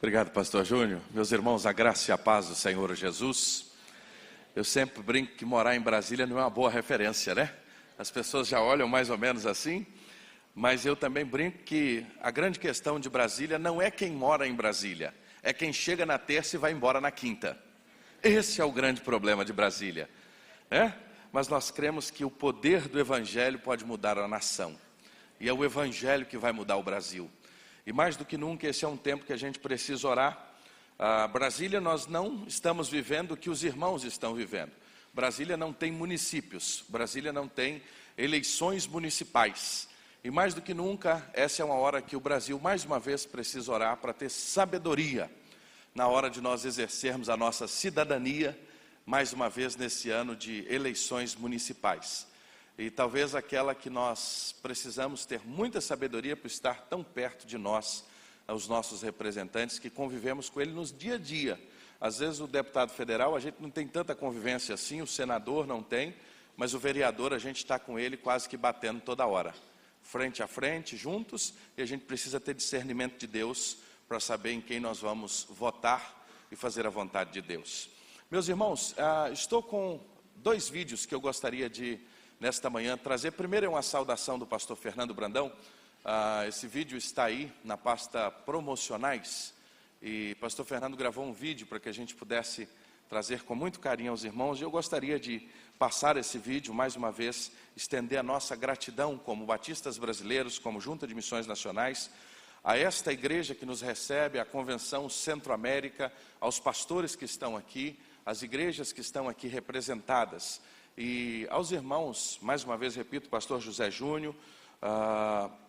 Obrigado, pastor Júnior. Meus irmãos, a graça e a paz do Senhor Jesus. Eu sempre brinco que morar em Brasília não é uma boa referência, né? As pessoas já olham mais ou menos assim, mas eu também brinco que a grande questão de Brasília não é quem mora em Brasília, é quem chega na terça e vai embora na quinta. Esse é o grande problema de Brasília, né? Mas nós cremos que o poder do Evangelho pode mudar a nação, e é o Evangelho que vai mudar o Brasil. E mais do que nunca, esse é um tempo que a gente precisa orar. Brasília, nós não estamos vivendo o que os irmãos estão vivendo. Brasília não tem municípios, Brasília não tem eleições municipais. E mais do que nunca, essa é uma hora que o Brasil, mais uma vez, precisa orar para ter sabedoria na hora de nós exercermos a nossa cidadania, mais uma vez nesse ano de eleições municipais. E talvez aquela que nós precisamos ter muita sabedoria por estar tão perto de nós, os nossos representantes, que convivemos com ele nos dia a dia. Às vezes o deputado federal, a gente não tem tanta convivência assim, o senador não tem, mas o vereador, a gente está com ele quase que batendo toda hora, frente a frente, juntos, e a gente precisa ter discernimento de Deus para saber em quem nós vamos votar e fazer a vontade de Deus. Meus irmãos, estou com 2 vídeos que eu gostaria de, nesta manhã, trazer. Primeiro é uma saudação do pastor Fernando Brandão. Esse vídeo está aí na pasta promocionais, e pastor Fernando gravou um vídeo para que a gente pudesse trazer com muito carinho aos irmãos, e eu gostaria de passar esse vídeo, mais uma vez, estender a nossa gratidão como batistas brasileiros, como Junta de Missões Nacionais, a esta igreja que nos recebe, a Convenção Centro-América, aos pastores que estão aqui, às igrejas que estão aqui representadas, e aos irmãos, mais uma vez repito, pastor José Júnior,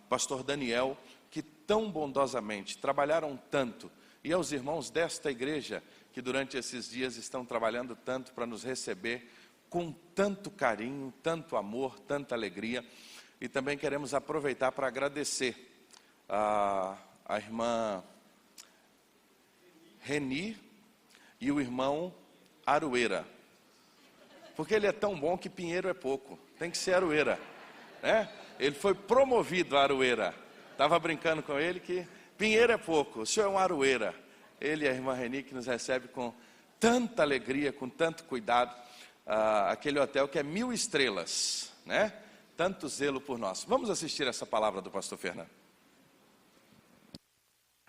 pastor Daniel, que tão bondosamente trabalharam tanto, e aos irmãos desta igreja, que durante esses dias estão trabalhando tanto para nos receber com tanto carinho, tanto amor, tanta alegria. E também queremos aproveitar para agradecer a irmã Reni e o irmão Aroeira, porque ele é tão bom que Pinheiro é pouco, tem que ser Aroeira, né? Ele foi promovido a Aroeira. Estava brincando com ele que Pinheiro é pouco, o senhor é um Aroeira. Ele e a irmã Reni, que nos recebe com tanta alegria, com tanto cuidado, aquele hotel que é 1000 estrelas, né? Tanto zelo por nós. Vamos assistir essa palavra do pastor Fernando.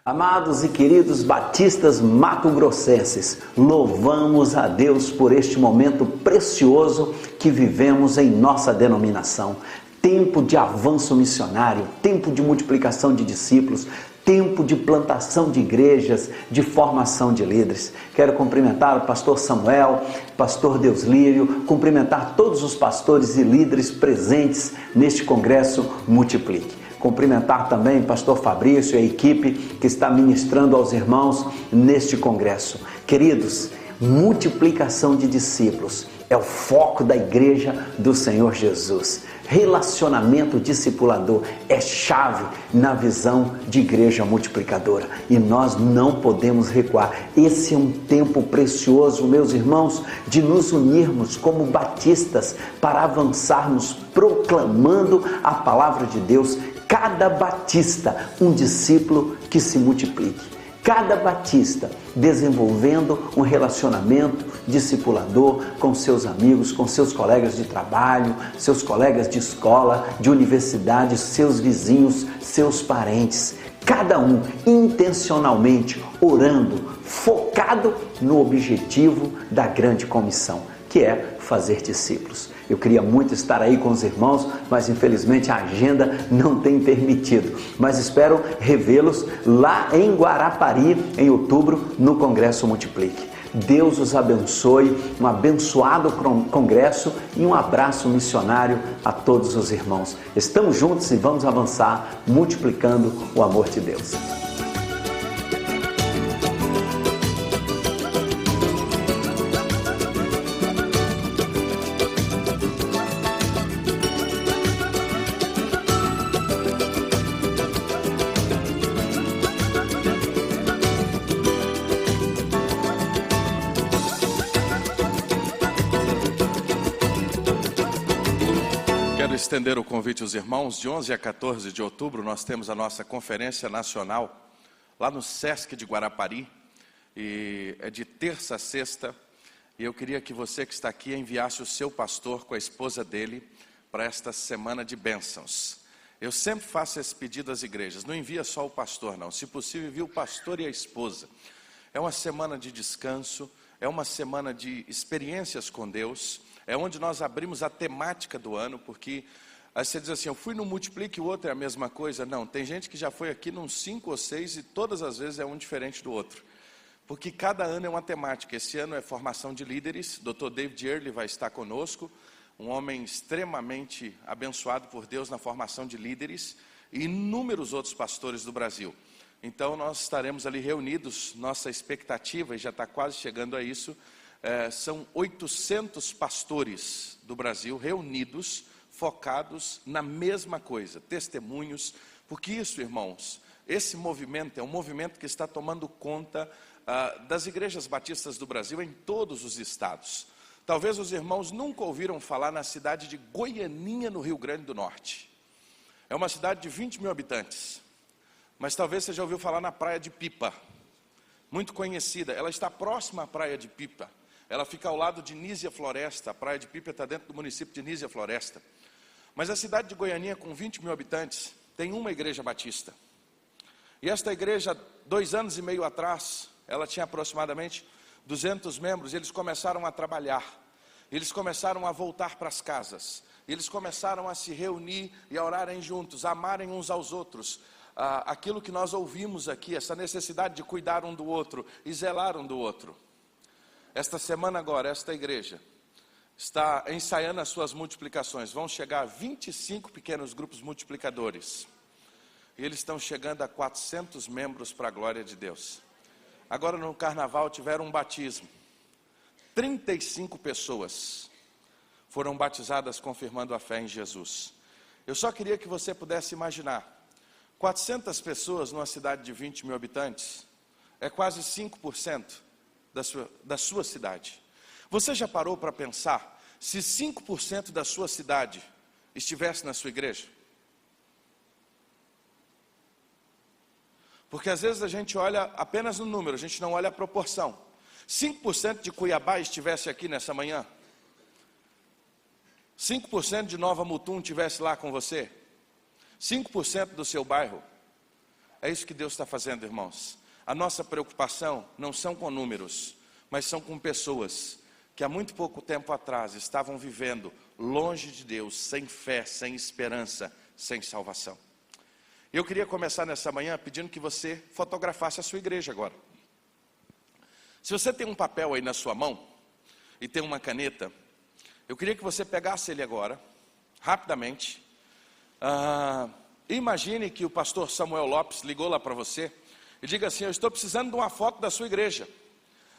Amados e queridos batistas mato-grossenses, louvamos a Deus por este momento precioso que vivemos em nossa denominação. Tempo de avanço missionário, tempo de multiplicação de discípulos, tempo de plantação de igrejas, de formação de líderes. Quero cumprimentar o pastor Samuel, pastor Deuslírio, cumprimentar todos os pastores e líderes presentes neste congresso Multiplique. Cumprimentar também o pastor Fabrício e a equipe que está ministrando aos irmãos neste congresso. Queridos, multiplicação de discípulos é o foco da igreja do Senhor Jesus. Relacionamento discipulador é chave na visão de igreja multiplicadora. E nós não podemos recuar. Esse é um tempo precioso, meus irmãos, de nos unirmos como batistas para avançarmos proclamando a palavra de Deus. Cada batista, um discípulo que se multiplique. Cada batista desenvolvendo um relacionamento discipulador com seus amigos, com seus colegas de trabalho, seus colegas de escola, de universidade, seus vizinhos, seus parentes. Cada um intencionalmente orando, focado no objetivo da grande comissão, que é fazer discípulos. Eu queria muito estar aí com os irmãos, mas infelizmente a agenda não tem permitido. Mas espero revê-los lá em Guarapari, em outubro, no Congresso Multiplique. Deus os abençoe, um abençoado congresso e um abraço missionário a todos os irmãos. Estamos juntos e vamos avançar, multiplicando o amor de Deus. Estender o convite aos irmãos. De 11 a 14 de outubro nós temos a nossa conferência nacional lá no Sesc de Guarapari, e é de terça a sexta, e eu queria que você que está aqui enviasse o seu pastor com a esposa dele para esta semana de bênçãos. Eu sempre faço esse pedido às igrejas, não envia só o pastor não, se possível envia o pastor e a esposa. É uma semana de descanso, é uma semana de experiências com Deus, é onde nós abrimos a temática do ano, porque aí você diz assim, eu fui no Multiplique, o outro é a mesma coisa. Não, tem gente que já foi aqui num 5 ou 6 e todas as vezes é um diferente do outro. Porque cada ano é uma temática. Esse ano é formação de líderes, Dr. David Earley vai estar conosco, um homem extremamente abençoado por Deus na formação de líderes, e inúmeros outros pastores do Brasil. Então nós estaremos ali reunidos, nossa expectativa, e já está quase chegando a isso, são 800 pastores do Brasil reunidos, focados na mesma coisa, testemunhos, porque isso, irmãos, esse movimento é um movimento que está tomando conta das igrejas batistas do Brasil em todos os estados. Talvez os irmãos nunca ouviram falar na cidade de Goianinha, no Rio Grande do Norte. É uma cidade de 20 mil habitantes, mas talvez você já ouviu falar na Praia de Pipa, muito conhecida. Ela está próxima à Praia de Pipa, ela fica ao lado de Nísia Floresta. A Praia de Pipa está dentro do município de Nísia Floresta. Mas a cidade de Goianinha, com 20 mil habitantes, tem uma igreja batista. E esta igreja, 2 anos e meio atrás, ela tinha aproximadamente 200 membros, e eles começaram a trabalhar, eles começaram a voltar para as casas, eles começaram a se reunir e a orarem juntos, a amarem uns aos outros, aquilo que nós ouvimos aqui, essa necessidade de cuidar um do outro e zelar um do outro. Esta semana agora, esta igreja está ensaiando as suas multiplicações, vão chegar a 25 pequenos grupos multiplicadores, e eles estão chegando a 400 membros para a glória de Deus. Agora no carnaval tiveram um batismo, 35 pessoas foram batizadas confirmando a fé em Jesus. Eu só queria que você pudesse imaginar, 400 pessoas numa cidade de 20 mil habitantes, é quase 5% da sua cidade. Você já parou para pensar, se 5% da sua cidade estivesse na sua igreja? Porque às vezes a gente olha apenas no número, a gente não olha a proporção. 5% de Cuiabá estivesse aqui nessa manhã, 5% de Nova Mutum estivesse lá com você, 5% do seu bairro. É isso que Deus está fazendo, irmãos. A nossa preocupação não são com números, mas são com pessoas que há muito pouco tempo atrás estavam vivendo longe de Deus, sem fé, sem esperança, sem salvação. Eu queria começar nessa manhã pedindo que você fotografasse a sua igreja agora. Se você tem um papel aí na sua mão e tem uma caneta, eu queria que você pegasse ele agora, rapidamente. Imagine que o pastor Samuel Lopes ligou lá para você e diga assim, eu estou precisando de uma foto da sua igreja.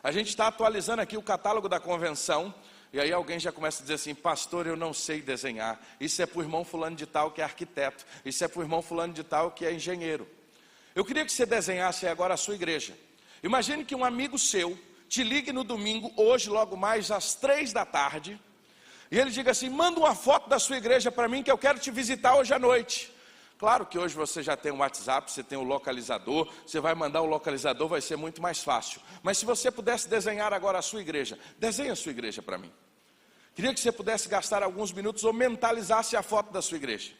A gente está atualizando aqui o catálogo da convenção. E aí alguém já começa a dizer assim, pastor, eu não sei desenhar. Isso é para o irmão fulano de tal que é arquiteto. Isso é para o irmão fulano de tal que é engenheiro. Eu queria que você desenhasse agora a sua igreja. Imagine que um amigo seu te ligue no domingo, hoje logo mais às 3 da tarde. E ele diga assim, manda uma foto da sua igreja para mim que eu quero te visitar hoje à noite. Claro que hoje você já tem o WhatsApp, você tem o localizador, você vai mandar o localizador, vai ser muito mais fácil. Mas se você pudesse desenhar agora a sua igreja, desenhe a sua igreja para mim. Queria que você pudesse gastar alguns minutos ou mentalizasse a foto da sua igreja.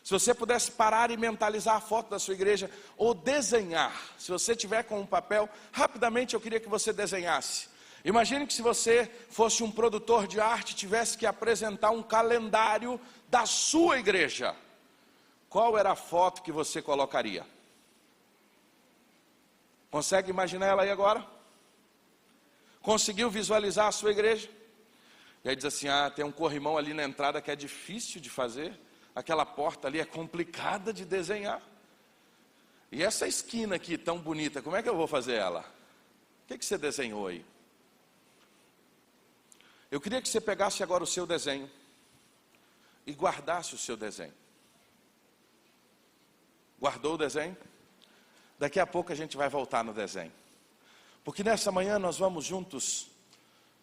Se você pudesse parar e mentalizar a foto da sua igreja ou desenhar, se você tiver com um papel, rapidamente eu queria que você desenhasse. Imagine que se você fosse um produtor de arte, tivesse que apresentar um calendário da sua igreja. Qual era a foto que você colocaria? Consegue imaginar ela aí agora? Conseguiu visualizar a sua igreja? E aí diz assim, tem um corrimão ali na entrada que é difícil de fazer. Aquela porta ali é complicada de desenhar. E essa esquina aqui tão bonita, como é que eu vou fazer ela? O que você desenhou aí? Eu queria que você pegasse agora o seu desenho e guardasse o seu desenho. Guardou o desenho? Daqui a pouco a gente vai voltar no desenho. Porque nessa manhã nós vamos juntos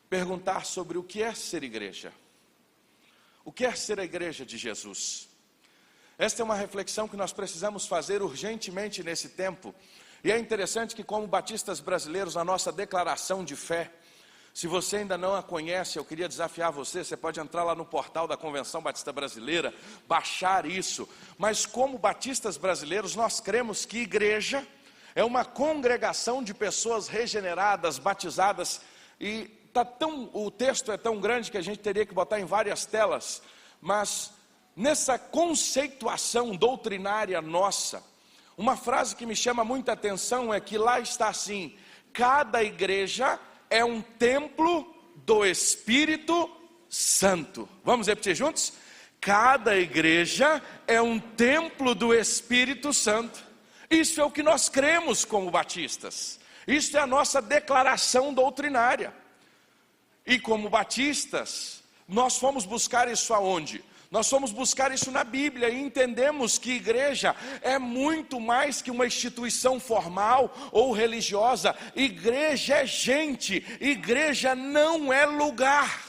perguntar sobre o que é ser igreja. O que é ser a igreja de Jesus? Esta é uma reflexão que nós precisamos fazer urgentemente nesse tempo. E é interessante que, como batistas brasileiros, na nossa declaração de fé, se você ainda não a conhece, eu queria desafiar você, você pode entrar lá no portal da Convenção Batista Brasileira, baixar isso. Mas como batistas brasileiros, nós cremos que igreja é uma congregação de pessoas regeneradas, batizadas, e o texto é tão grande que a gente teria que botar em várias telas, mas nessa conceituação doutrinária nossa, uma frase que me chama muita atenção é que lá está assim: cada igreja é um templo do Espírito Santo. Vamos repetir juntos? Cada igreja é um templo do Espírito Santo. Isso é o que nós cremos como batistas. Isso é a nossa declaração doutrinária. E como batistas, nós fomos buscar isso aonde? Nós fomos buscar isso na Bíblia e entendemos que igreja é muito mais que uma instituição formal ou religiosa. Igreja é gente, igreja não é lugar.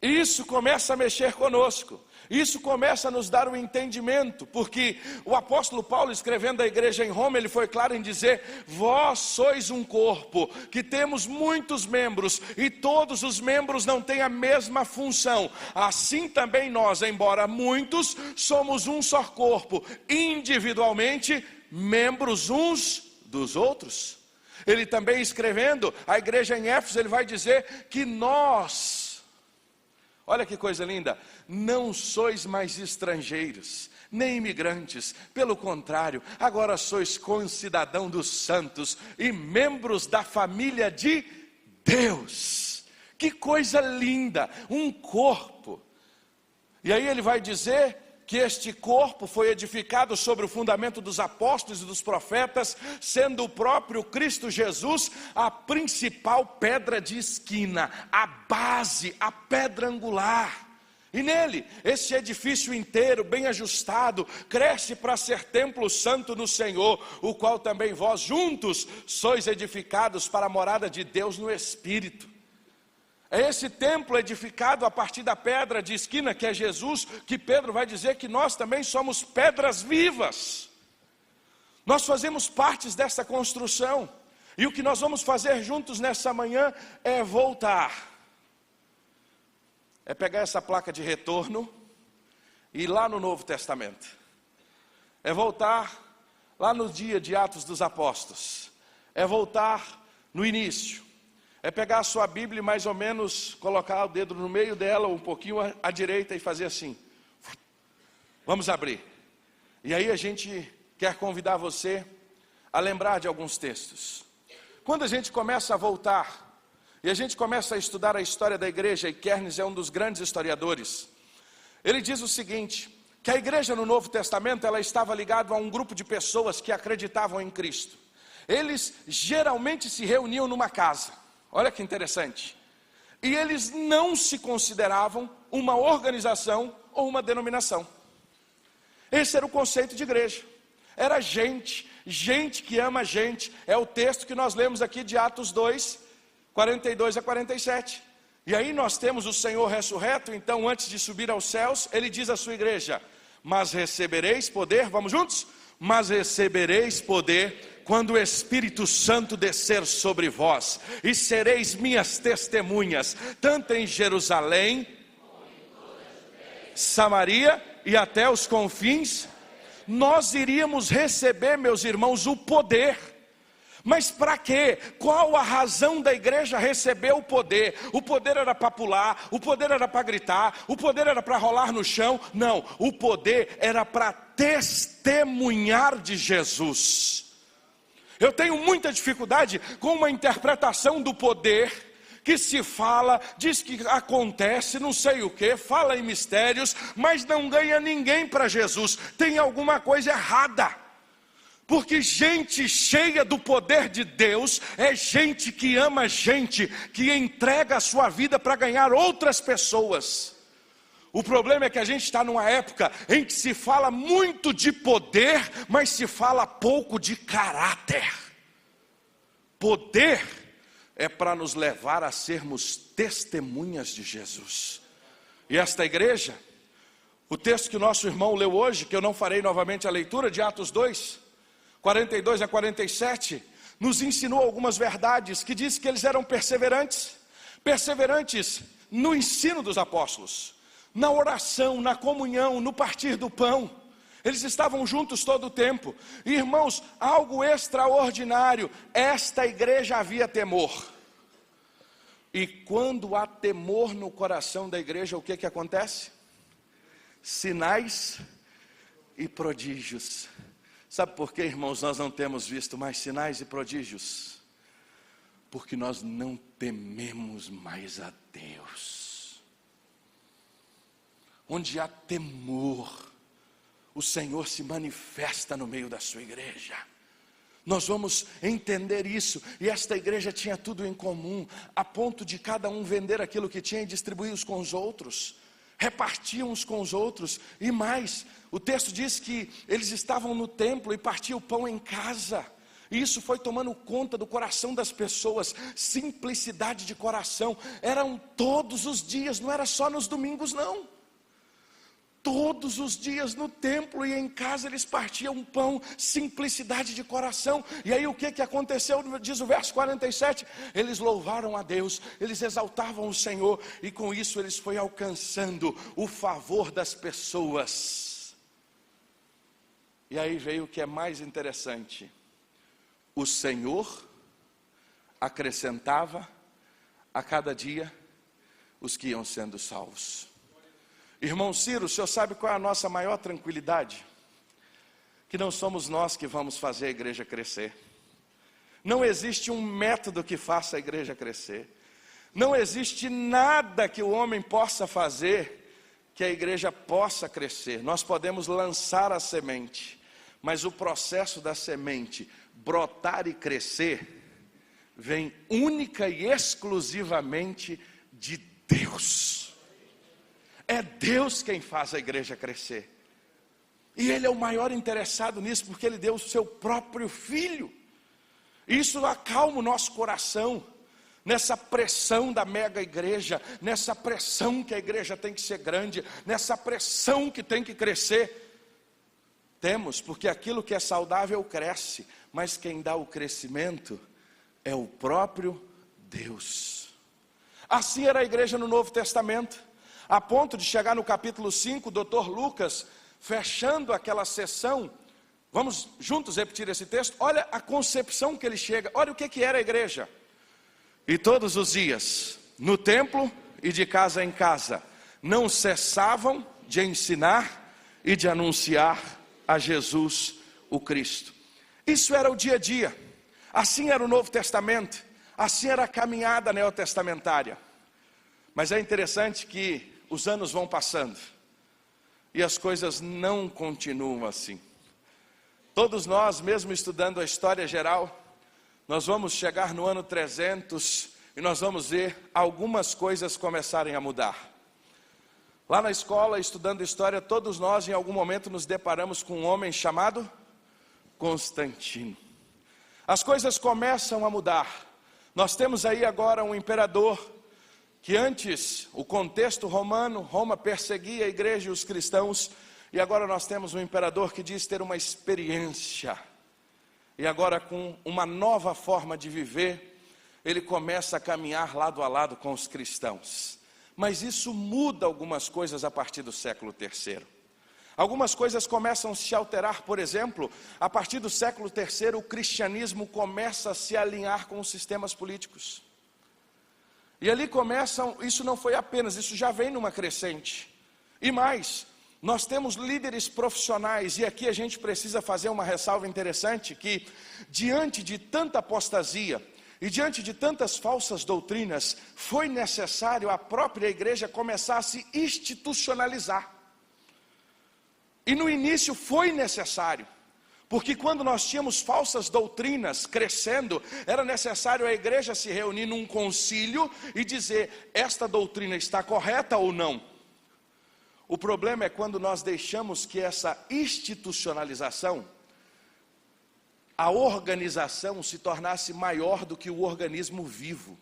Isso começa a mexer conosco. Isso começa a nos dar um entendimento, porque o apóstolo Paulo, escrevendo à igreja em Roma, ele foi claro em dizer: vós sois um corpo, que temos muitos membros, e todos os membros não têm a mesma função. Assim também nós, embora muitos, somos um só corpo, individualmente, membros uns dos outros. Ele também, escrevendo à igreja em Éfeso, ele vai dizer que nós, olha que coisa linda, não sois mais estrangeiros, nem imigrantes, pelo contrário, agora sois concidadão dos santos e membros da família de Deus. Que coisa linda, um corpo. E aí ele vai dizer que este corpo foi edificado sobre o fundamento dos apóstolos e dos profetas, sendo o próprio Cristo Jesus a principal pedra de esquina, a base, a pedra angular. E nele, esse edifício inteiro, bem ajustado, cresce para ser templo santo no Senhor, o qual também vós juntos sois edificados para a morada de Deus no Espírito. É esse templo edificado a partir da pedra de esquina, que é Jesus, que Pedro vai dizer que nós também somos pedras vivas. Nós fazemos partes dessa construção. E o que nós vamos fazer juntos nessa manhã é voltar. É pegar essa placa de retorno e ir lá no Novo Testamento. É voltar lá no dia de Atos dos Apóstolos. É voltar no início. É pegar a sua Bíblia e mais ou menos colocar o dedo no meio dela, um pouquinho à direita, e fazer assim. Vamos abrir. E aí a gente quer convidar você a lembrar de alguns textos. Quando a gente começa a voltar, e a gente começa a estudar a história da igreja, e Kernes é um dos grandes historiadores, ele diz o seguinte, que a igreja no Novo Testamento, ela estava ligada a um grupo de pessoas que acreditavam em Cristo. Eles geralmente se reuniam numa casa. Olha que interessante. E eles não se consideravam uma organização ou uma denominação. Esse era o conceito de igreja. Era gente, gente que ama gente. É o texto que nós lemos aqui de Atos 2, 42 a 47. E aí nós temos o Senhor ressurreto, então antes de subir aos céus, ele diz à sua igreja: mas recebereis poder, vamos juntos? Mas recebereis poder quando o Espírito Santo descer sobre vós, e sereis minhas testemunhas, tanto em Jerusalém, Samaria e até os confins. Nós iríamos receber, meus irmãos, o poder. Mas para quê? Qual a razão da igreja receber o poder? O poder era para pular, o poder era para gritar, o poder era para rolar no chão? Não, o poder era para testemunhar de Jesus. Eu tenho muita dificuldade com uma interpretação do poder que se fala, diz que acontece, não sei o que, fala em mistérios, mas não ganha ninguém para Jesus. Tem alguma coisa errada. Porque gente cheia do poder de Deus é gente que ama gente, que entrega a sua vida para ganhar outras pessoas. O problema é que a gente está numa época em que se fala muito de poder, mas se fala pouco de caráter. Poder é para nos levar a sermos testemunhas de Jesus. E esta igreja, O texto que o nosso irmão leu hoje, que eu não farei novamente a leitura, de Atos 2, 42 a 47, nos ensinou algumas verdades, que diz que eles eram perseverantes no ensino dos apóstolos, na oração, na comunhão, no partir do pão. Eles estavam juntos todo o tempo. E, irmãos, algo extraordinário, esta igreja havia temor. E quando há temor no coração da igreja, o que acontece? Sinais e prodígios. Sabe por quê, irmãos, nós não temos visto mais sinais e prodígios? Porque nós não tememos mais a Deus. Onde há temor, o Senhor se manifesta no meio da sua igreja. Nós vamos entender isso. E esta igreja tinha tudo em comum, a ponto de cada um vender aquilo que tinha e distribuir uns com os outros. Repartiam uns com os outros. E mais, o texto diz que eles estavam no templo e partiam o pão em casa. E isso foi tomando conta do coração das pessoas. Simplicidade de coração. Eram todos os dias, não era só nos domingos não. Todos os dias no templo e em casa eles partiam pão, simplicidade de coração. E aí o que aconteceu? Diz o verso 47, eles louvaram a Deus, eles exaltavam o Senhor, e com isso eles foram alcançando o favor das pessoas. E aí veio o que é mais interessante: o Senhor acrescentava a cada dia os que iam sendo salvos. Irmão Ciro, o senhor sabe qual é a nossa maior tranquilidade? Que não somos nós que vamos fazer a igreja crescer. Não existe um método que faça a igreja crescer. Não existe nada que o homem possa fazer que a igreja possa crescer. Nós podemos lançar a semente, mas o processo da semente brotar e crescer vem única e exclusivamente de Deus. É Deus quem faz a igreja crescer. E Ele é o maior interessado nisso, porque Ele deu o seu próprio Filho. Isso acalma o nosso coração, nessa pressão da mega igreja, nessa pressão que a igreja tem que ser grande, nessa pressão que tem que crescer. Temos, porque aquilo que é saudável cresce, mas quem dá o crescimento é o próprio Deus. Assim era a igreja no Novo Testamento. A ponto de chegar no capítulo 5, o Dr. Lucas, fechando aquela sessão, vamos juntos repetir esse texto, olha a concepção que ele chega, olha o que era a igreja. E todos os dias, no templo e de casa em casa, não cessavam de ensinar e de anunciar a Jesus o Cristo. Isso era o dia a dia, assim era o Novo Testamento, assim era a caminhada neotestamentária. Mas é interessante que os anos vão passando e as coisas não continuam assim. Todos nós, mesmo estudando a história geral, nós vamos chegar no ano 300 e nós vamos ver algumas coisas começarem a mudar. Lá na escola, estudando história, todos nós em algum momento nos deparamos com um homem chamado Constantino. As coisas começam a mudar. Nós temos aí agora um imperador que antes, o contexto romano, Roma perseguia a igreja e os cristãos, e agora nós temos um imperador que diz ter uma experiência, e agora com uma nova forma de viver, ele começa a caminhar lado a lado com os cristãos. Mas isso muda algumas coisas a partir do século III. Algumas coisas começam a se alterar, por exemplo, a partir do século III, o cristianismo começa a se alinhar com os sistemas políticos. E ali começam, isso não foi apenas, isso já vem numa crescente. E mais, nós temos líderes profissionais, e aqui a gente precisa fazer uma ressalva interessante, que diante de tanta apostasia, e diante de tantas falsas doutrinas, foi necessário a própria igreja começar a se institucionalizar. E no início foi necessário. Porque quando nós tínhamos falsas doutrinas crescendo, era necessário a igreja se reunir num concílio e dizer, esta doutrina está correta ou não? O problema é quando nós deixamos que essa institucionalização, a organização se tornasse maior do que o organismo vivo.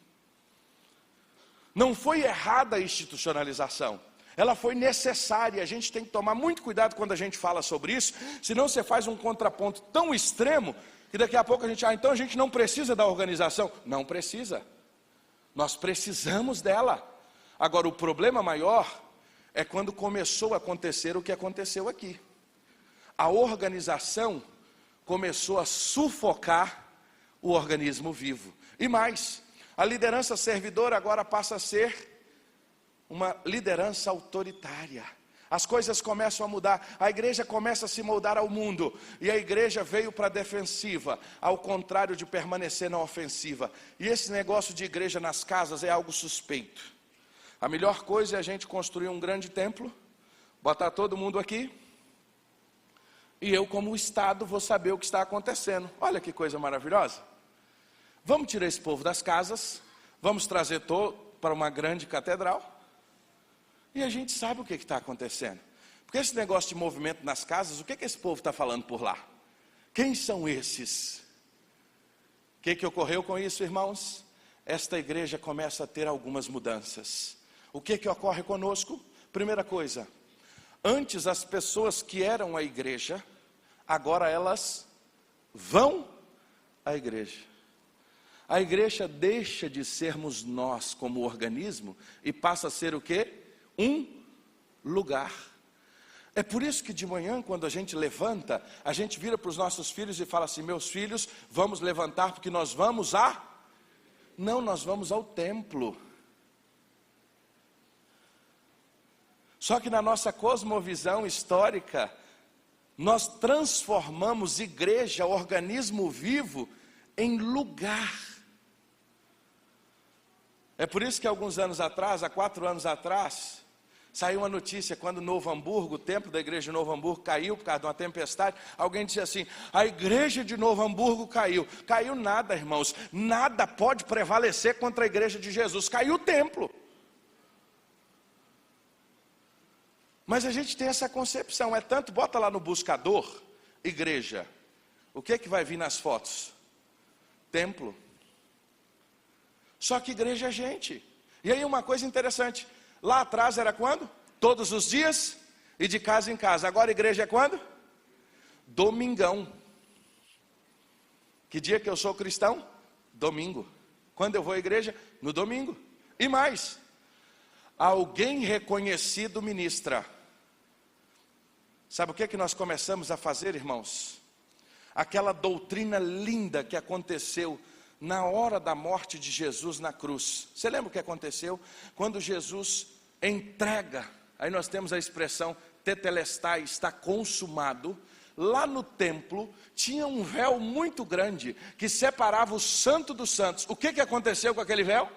Não foi errada a institucionalização. ela foi necessária. A gente tem que tomar muito cuidado quando a gente fala sobre isso, senão você faz um contraponto tão extremo, que daqui a pouco a gente, então a gente não precisa da organização. Não precisa, nós precisamos dela. Agora, o problema maior é quando começou a acontecer o que aconteceu aqui. A organização começou a sufocar o organismo vivo. E mais, a liderança servidora agora passa a ser uma liderança autoritária. As coisas começam a mudar, a igreja começa a se moldar ao mundo, e a igreja veio para a defensiva, ao contrário de permanecer na ofensiva. E esse negócio de igreja nas casas é algo suspeito. A melhor coisa é a gente construir um grande templo, botar todo mundo aqui, e eu, como Estado, vou saber o que está acontecendo. Olha que coisa maravilhosa. Vamos tirar esse povo das casas, vamos trazer para uma grande catedral, e a gente sabe o que está acontecendo. Porque esse negócio de movimento nas casas, o que esse povo está falando por lá? Quem são esses? O que ocorreu com isso, irmãos? Esta igreja começa a ter algumas mudanças. O que ocorre conosco? Primeira coisa, antes as pessoas que eram a igreja, agora elas vão à igreja. A igreja deixa de sermos nós como organismo e passa a ser o quê? Um lugar. É por isso que de manhã, quando a gente levanta, a gente vira para os nossos filhos e fala assim: meus filhos, vamos levantar porque nós vamos Não, nós vamos ao templo. Só que na nossa cosmovisão histórica, nós transformamos igreja, organismo vivo, em lugar. É por isso que alguns anos atrás, há 4 anos atrás, saiu uma notícia quando Novo Hamburgo, o templo da igreja de Novo Hamburgo caiu por causa de uma tempestade. Alguém disse assim: a igreja de Novo Hamburgo caiu. Caiu nada, irmãos, nada pode prevalecer contra a igreja de Jesus. Caiu o templo. Mas a gente tem essa concepção, é tanto, bota lá no buscador, igreja. O que vai vir nas fotos? Templo. Só que igreja é gente. E aí uma coisa interessante, lá atrás era quando? Todos os dias e de casa em casa. Agora igreja é quando? Domingão. Que dia que eu sou cristão? Domingo. Quando eu vou à igreja? No domingo. E mais, alguém reconhecido ministra. Sabe o que nós começamos a fazer, irmãos? Aquela doutrina linda que aconteceu na hora da morte de Jesus na cruz. Você lembra o que aconteceu? Quando Jesus entrega, aí nós temos a expressão tetelestai, está consumado. Lá no templo tinha um véu muito grande que separava o santo dos santos. O que aconteceu com aquele véu?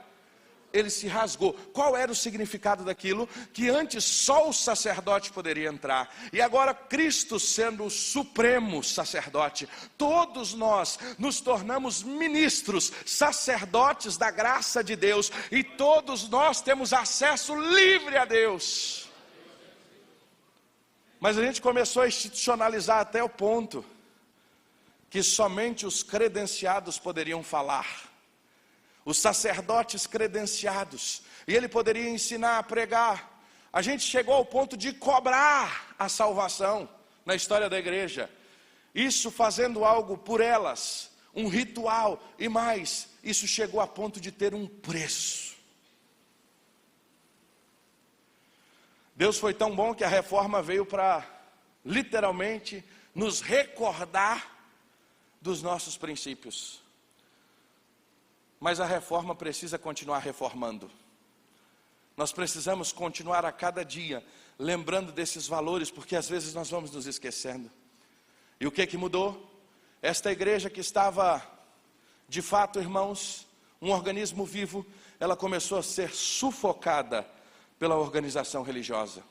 Ele se rasgou. Qual era o significado daquilo? Que antes só o sacerdote poderia entrar, e agora Cristo sendo o supremo sacerdote, todos nós nos tornamos ministros, sacerdotes da graça de Deus, e todos nós temos acesso livre a Deus. Mas a gente começou a institucionalizar até o ponto que somente os credenciados poderiam falar. Os sacerdotes credenciados, e ele poderia ensinar a pregar. A gente chegou ao ponto de cobrar a salvação na história da igreja. Isso fazendo algo por elas, um ritual, e mais, isso chegou a ponto de ter um preço. Deus foi tão bom que a reforma veio para, literalmente, nos recordar dos nossos princípios. Mas a reforma precisa continuar reformando. Nós precisamos continuar a cada dia lembrando desses valores, porque às vezes nós vamos nos esquecendo. E o que mudou? Esta igreja que estava, de fato, irmãos, um organismo vivo, ela começou a ser sufocada pela organização religiosa.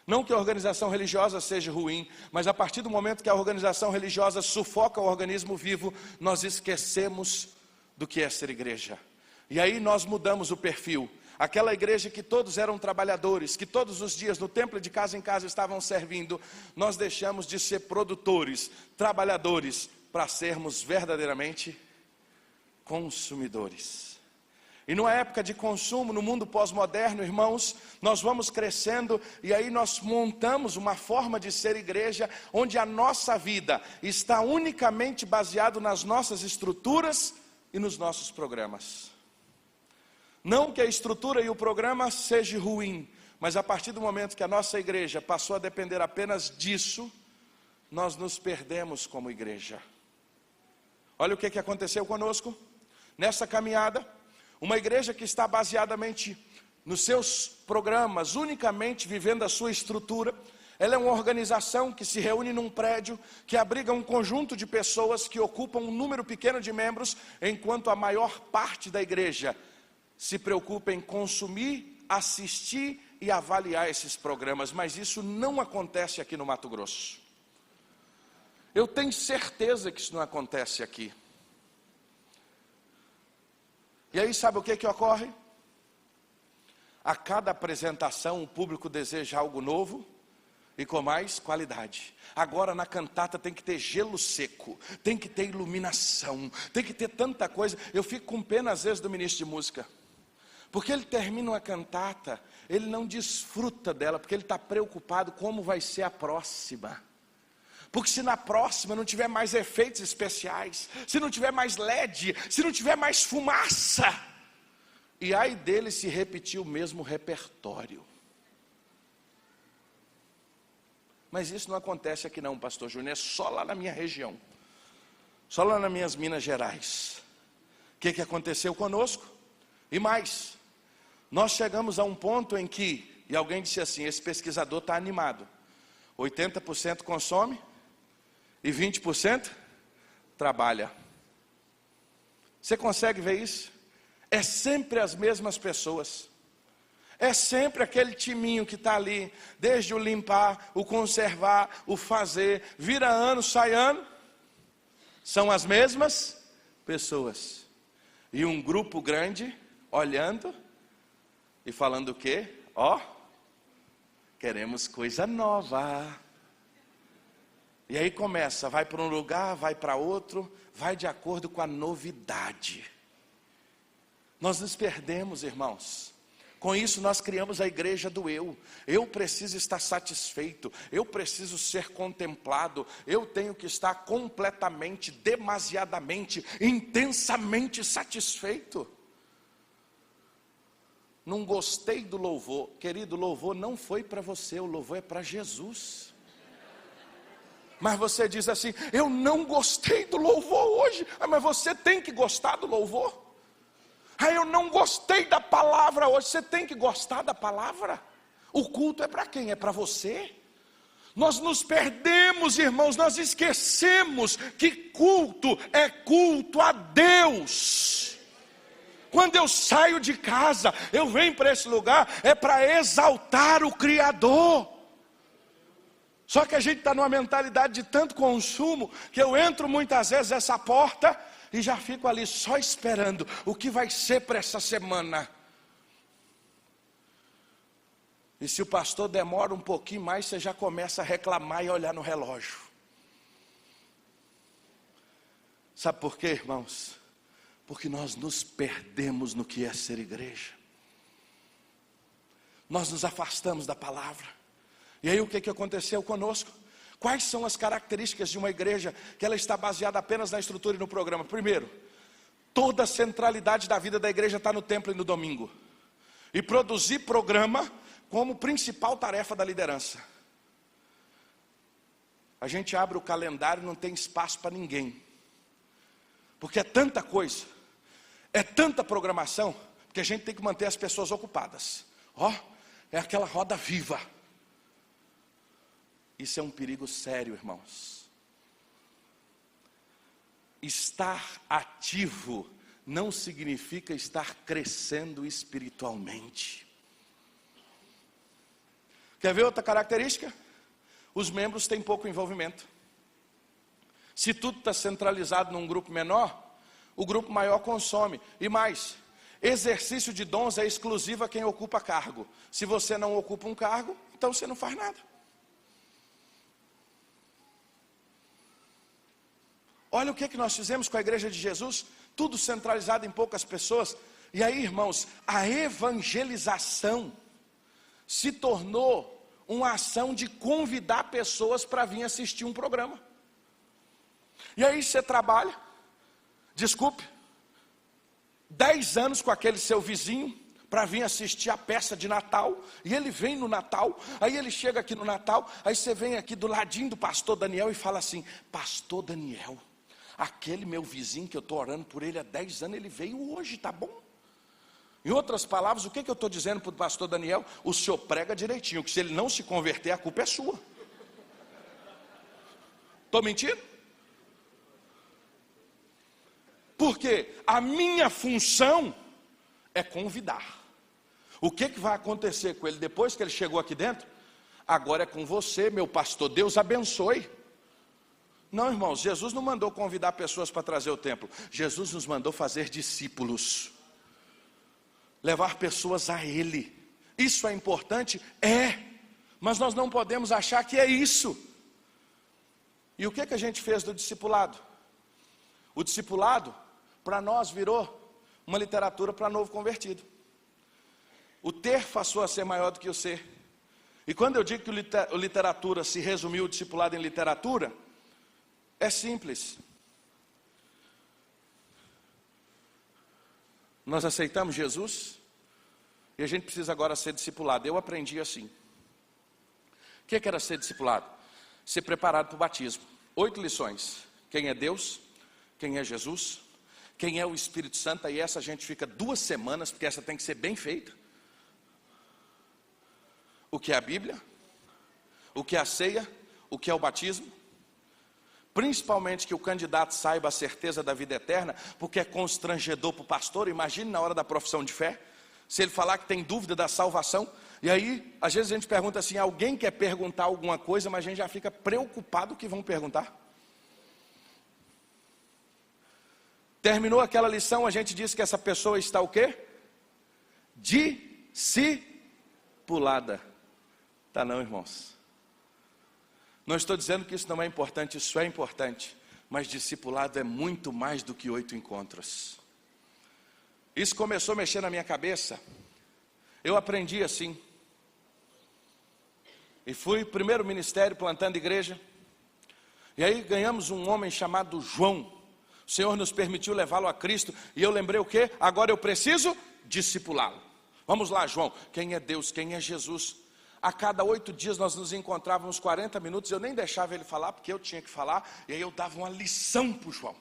Não que a organização religiosa seja ruim, mas a partir do momento que a organização religiosa sufoca o organismo vivo, nós esquecemos do que é ser igreja. E aí nós mudamos o perfil. Aquela igreja que todos eram trabalhadores, que todos os dias no templo de casa em casa estavam servindo, nós deixamos de ser produtores, trabalhadores, para sermos verdadeiramente consumidores. E numa época de consumo, no mundo pós-moderno, irmãos, nós vamos crescendo e aí nós montamos uma forma de ser igreja, onde a nossa vida está unicamente baseado nas nossas estruturas e nos nossos programas. Não que a estrutura e o programa seja ruim, mas a partir do momento que a nossa igreja passou a depender apenas disso, nós nos perdemos como igreja. Olha o que aconteceu conosco nessa caminhada. Uma igreja que está baseadamente nos seus programas, unicamente vivendo a sua estrutura. Ela é uma organização que se reúne num prédio, que abriga um conjunto de pessoas que ocupam um número pequeno de membros, enquanto a maior parte da igreja se preocupa em consumir, assistir e avaliar esses programas. Mas isso não acontece aqui no Mato Grosso. Eu tenho certeza que isso não acontece aqui. E aí sabe o que ocorre? A cada apresentação o público deseja algo novo e com mais qualidade. Agora na cantata tem que ter gelo seco, tem que ter iluminação, tem que ter tanta coisa. Eu fico com pena às vezes do ministro de música, porque ele termina uma cantata, ele não desfruta dela, porque ele está preocupado como vai ser a próxima. Porque se na próxima não tiver mais efeitos especiais, se não tiver mais LED, se não tiver mais fumaça, e aí dele se repetir o mesmo repertório. Mas isso não acontece aqui não, pastor Júnior, é só lá na minha região, só lá nas minhas Minas Gerais. O que aconteceu conosco? E mais, nós chegamos a um ponto em que, e alguém disse assim, esse pesquisador está animado, 80% consome, e 20% trabalha. Você consegue ver isso? É sempre as mesmas pessoas. É sempre aquele timinho que está ali, desde o limpar, o conservar, o fazer, vira ano, sai ano. São as mesmas pessoas. E um grupo grande, olhando e falando o quê? Ó, queremos coisa nova. E aí começa, vai para um lugar, vai para outro, vai de acordo com a novidade. Nós nos perdemos, irmãos. Com isso nós criamos a igreja do eu. Eu preciso estar satisfeito, eu preciso ser contemplado, eu tenho que estar completamente, demasiadamente, intensamente satisfeito. Não gostei do louvor. Querido, o louvor não foi para você, o louvor é para Jesus. Mas você diz assim, eu não gostei do louvor hoje. Mas você tem que gostar do louvor. Eu não gostei da palavra hoje. Você tem que gostar da palavra. O culto é para quem? É para você. Nós nos perdemos, irmãos. Nós esquecemos que culto é culto a Deus. Quando eu saio de casa, eu venho para esse lugar, é para exaltar o Criador. Só que a gente está numa mentalidade de tanto consumo, que eu entro muitas vezes nessa porta e já fico ali só esperando o que vai ser para essa semana. E se o pastor demora um pouquinho mais, você já começa a reclamar e olhar no relógio. Sabe por quê, irmãos? Porque nós nos perdemos no que é ser igreja. Nós nos afastamos da palavra. E aí o que aconteceu conosco? Quais são as características de uma igreja que ela está baseada apenas na estrutura e no programa? Primeiro, toda a centralidade da vida da igreja está no templo e no domingo. E produzir programa como principal tarefa da liderança. A gente abre o calendário e não tem espaço para ninguém. Porque é tanta coisa, é tanta programação, que a gente tem que manter as pessoas ocupadas. É aquela roda viva. Isso é um perigo sério, irmãos. Estar ativo não significa estar crescendo espiritualmente. Quer ver outra característica? Os membros têm pouco envolvimento. Se tudo está centralizado num grupo menor, o grupo maior consome. E mais, exercício de dons é exclusivo a quem ocupa cargo. Se você não ocupa um cargo, então você não faz nada. Olha o que nós fizemos com a igreja de Jesus, tudo centralizado em poucas pessoas. E aí, irmãos, a evangelização se tornou uma ação de convidar pessoas para vir assistir um programa. E aí você trabalha, 10 anos com aquele seu vizinho, para vir assistir a peça de Natal, e ele vem no Natal, aí ele chega aqui no Natal, aí você vem aqui do ladinho do pastor Daniel e fala assim: pastor Daniel, aquele meu vizinho que eu estou orando por ele há 10 anos, ele veio hoje, tá bom? Em outras palavras, o que eu estou dizendo para o pastor Daniel? O senhor prega direitinho, que se ele não se converter, a culpa é sua. Estou mentindo? Porque a minha função é convidar. O que vai acontecer com ele depois que ele chegou aqui dentro? Agora é com você, meu pastor, Deus abençoe. Não, irmãos, Jesus não mandou convidar pessoas para trazer o templo. Jesus nos mandou fazer discípulos, levar pessoas a Ele. Isso é importante? É, mas nós não podemos achar que é isso. E o que a gente fez do discipulado? O discipulado, para nós, virou uma literatura para novo convertido. O ter passou a ser maior do que o ser. E quando eu digo que a literatura se resumiu o discipulado em literatura, é simples. Nós aceitamos Jesus e a gente precisa agora ser discipulado. Eu aprendi assim. O que era ser discipulado? Ser preparado para o batismo. 8 lições. Quem é Deus? Quem é Jesus? Quem é o Espírito Santo? E essa a gente fica 2 semanas, porque essa tem que ser bem feita. O que é a Bíblia? O que é a ceia? O que é o batismo? Principalmente que o candidato saiba a certeza da vida eterna, porque é constrangedor para o pastor. Imagine na hora da profissão de fé, se ele falar que tem dúvida da salvação. E aí, às vezes a gente pergunta assim, alguém quer perguntar alguma coisa, mas a gente já fica preocupado que vão perguntar. Terminou aquela lição, a gente diz que essa pessoa está o quê? Discipulada. Tá não, irmãos? Não estou dizendo que isso não é importante, isso é importante. Mas discipulado é muito mais do que 8 encontros. Isso começou a mexer na minha cabeça. Eu aprendi assim. E fui primeiro ministério plantando igreja. E aí ganhamos um homem chamado João. O Senhor nos permitiu levá-lo a Cristo. E eu lembrei o quê? Agora eu preciso discipulá-lo. Vamos lá, João. Quem é Deus? Quem é Jesus? A cada 8 dias nós nos encontrávamos 40 minutos. Eu nem deixava ele falar, porque eu tinha que falar. E aí eu dava uma lição para o João.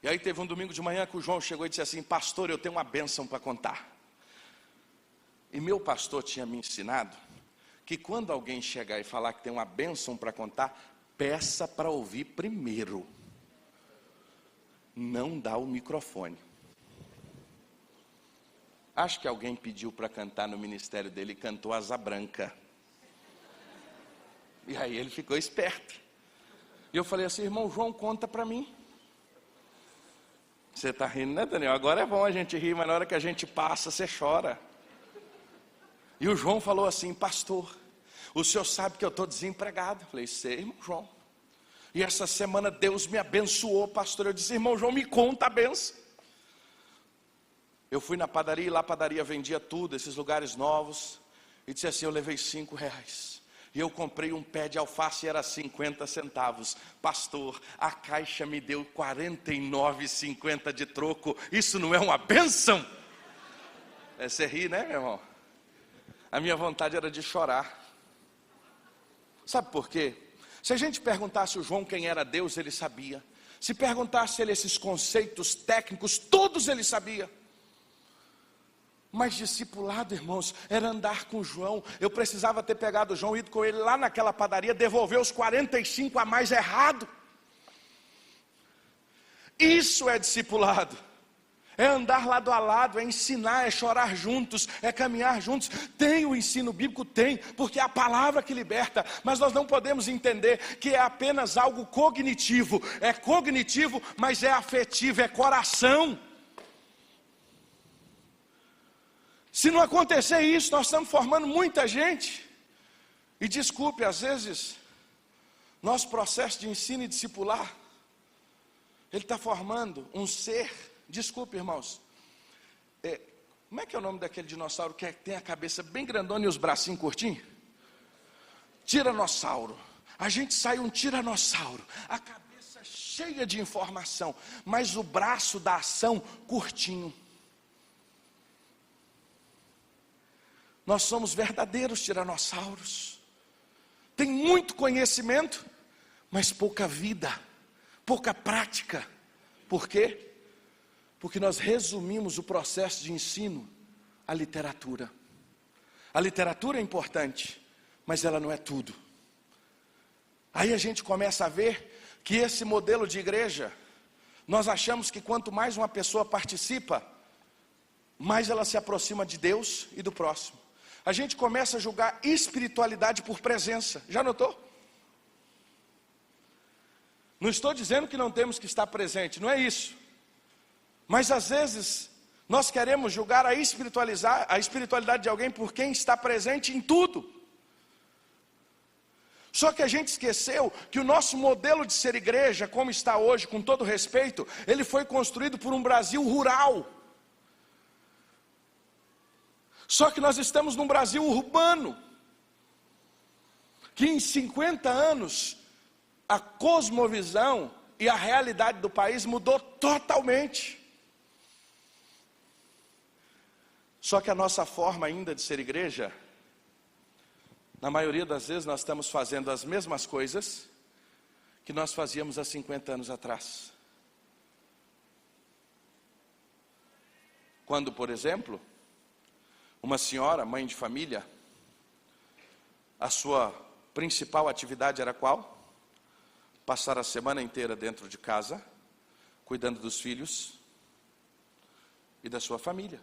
E aí teve um domingo de manhã que o João chegou e disse assim: pastor, eu tenho uma bênção para contar. E meu pastor tinha me ensinado que quando alguém chegar e falar que tem uma bênção para contar, peça para ouvir primeiro. Não dá o microfone. Acho que alguém pediu para cantar no ministério dele e cantou Asa Branca. E aí ele ficou esperto. E eu falei assim: irmão João, conta para mim. Você está rindo, né, Daniel? Agora é bom a gente rir, mas na hora que a gente passa, você chora. E o João falou assim: pastor, o senhor sabe que eu estou desempregado. Eu falei: sei, irmão João. E essa semana Deus me abençoou, pastor. Eu disse: irmão João, me conta a benção. Eu fui na padaria, e lá a padaria vendia tudo, esses lugares novos. E disse assim: eu levei R$5. E eu comprei um pé de alface e era 50 centavos. Pastor, a caixa me deu 49,50 de troco. Isso não é uma bênção? Você ri, né, meu irmão? A minha vontade era de chorar. Sabe por quê? Se a gente perguntasse o João quem era Deus, ele sabia. Se perguntasse ele esses conceitos técnicos, todos ele sabia. Mas discipulado, irmãos, era andar com João. Eu precisava ter pegado o João, ido com ele lá naquela padaria, devolver os 45 a mais errado. Isso é discipulado. É andar lado a lado, é ensinar, é chorar juntos, é caminhar juntos. Tem o ensino bíblico? Tem, porque é a palavra que liberta. Mas nós não podemos entender que é apenas algo cognitivo. É cognitivo, mas é afetivo, é coração. Se não acontecer isso, nós estamos formando muita gente. E desculpe, às vezes, nosso processo de ensino e discipular, ele está formando um ser, desculpe, irmãos, Como é que é o nome daquele dinossauro que tem a cabeça bem grandona e os bracinhos curtinhos? Tiranossauro. A gente sai um tiranossauro, a cabeça cheia de informação, mas o braço da ação curtinho. Nós somos verdadeiros tiranossauros. Tem muito conhecimento, mas pouca vida, pouca prática. Por quê? Porque nós resumimos o processo de ensino à literatura. A literatura é importante, mas ela não é tudo. Aí a gente começa a ver que esse modelo de igreja, nós achamos que quanto mais uma pessoa participa, mais ela se aproxima de Deus e do próximo. A gente começa a julgar espiritualidade por presença. Já notou? Não estou dizendo que não temos que estar presente, não é isso. Mas às vezes nós queremos julgar a espiritualidade de alguém por quem está presente em tudo. Só que a gente esqueceu que o nosso modelo de ser igreja, como está hoje, com todo respeito, ele foi construído por um Brasil rural. Só que nós estamos num Brasil urbano, que em 50 anos, a cosmovisão e a realidade do país mudou totalmente. Só que a nossa forma ainda de ser igreja, na maioria das vezes nós estamos fazendo as mesmas coisas que nós fazíamos há 50 anos atrás. Quando, por exemplo, uma senhora, mãe de família, a sua principal atividade era qual? Passar a semana inteira dentro de casa, cuidando dos filhos e da sua família.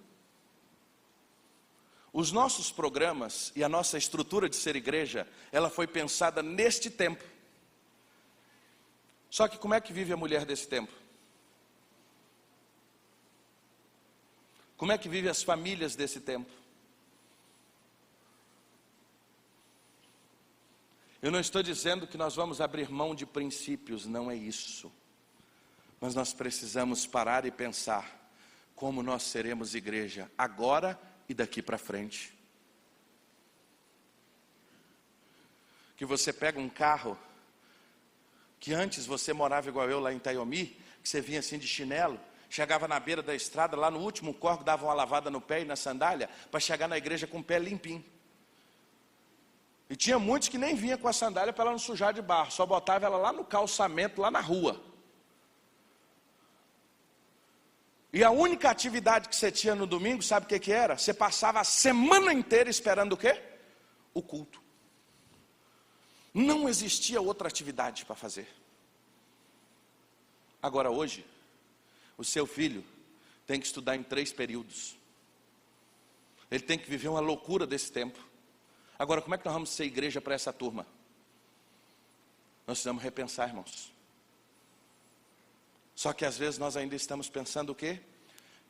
Os nossos programas e a nossa estrutura de ser igreja, ela foi pensada neste tempo. Só que como é que vive a mulher desse tempo? Como é que vive as famílias desse tempo? Eu não estou dizendo que nós vamos abrir mão de princípios, não é isso. Mas nós precisamos parar e pensar como nós seremos igreja agora e daqui para frente. Que você pega um carro, que antes você morava igual eu lá em Itaiomi, que você vinha assim de chinelo, chegava na beira da estrada, lá no último corgo, dava uma lavada no pé e na sandália, para chegar na igreja com o pé limpinho. E tinha muitos que nem vinha com a sandália para ela não sujar de barro, só botava ela lá no calçamento, lá na rua. E a única atividade que você tinha no domingo, sabe o que era? Você passava a semana inteira esperando o quê? O culto. Não existia outra atividade para fazer. Agora hoje, o seu filho tem que estudar em 3 períodos. Ele tem que viver uma loucura desse tempo. Agora, como é que nós vamos ser igreja para essa turma? Nós precisamos repensar, irmãos. Só que às vezes nós ainda estamos pensando o quê?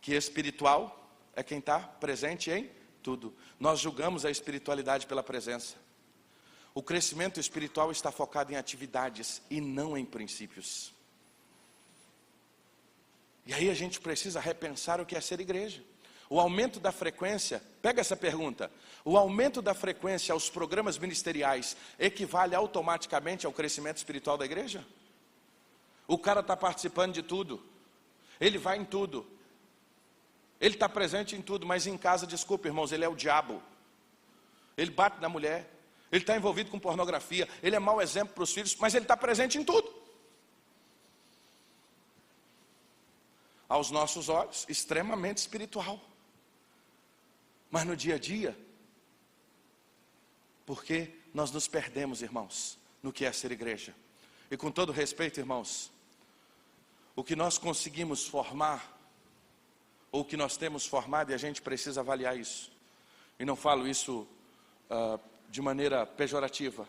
Que espiritual é quem está presente em tudo. Nós julgamos a espiritualidade pela presença. O crescimento espiritual está focado em atividades e não em princípios. E aí a gente precisa repensar o que é ser igreja. O aumento da frequência, pega essa pergunta, o aumento da frequência aos programas ministeriais equivale automaticamente ao crescimento espiritual da igreja? O cara está participando de tudo, ele vai em tudo, ele está presente em tudo, mas em casa, desculpa irmãos, ele é o diabo, ele bate na mulher, ele está envolvido com pornografia, ele é mau exemplo para os filhos, mas ele está presente em tudo. Aos nossos olhos, extremamente espiritual. Mas no dia a dia, porque nós nos perdemos, irmãos, no que é ser igreja. E com todo respeito, irmãos, o que nós conseguimos formar, ou o que nós temos formado, e a gente precisa avaliar isso. E não falo isso de maneira pejorativa,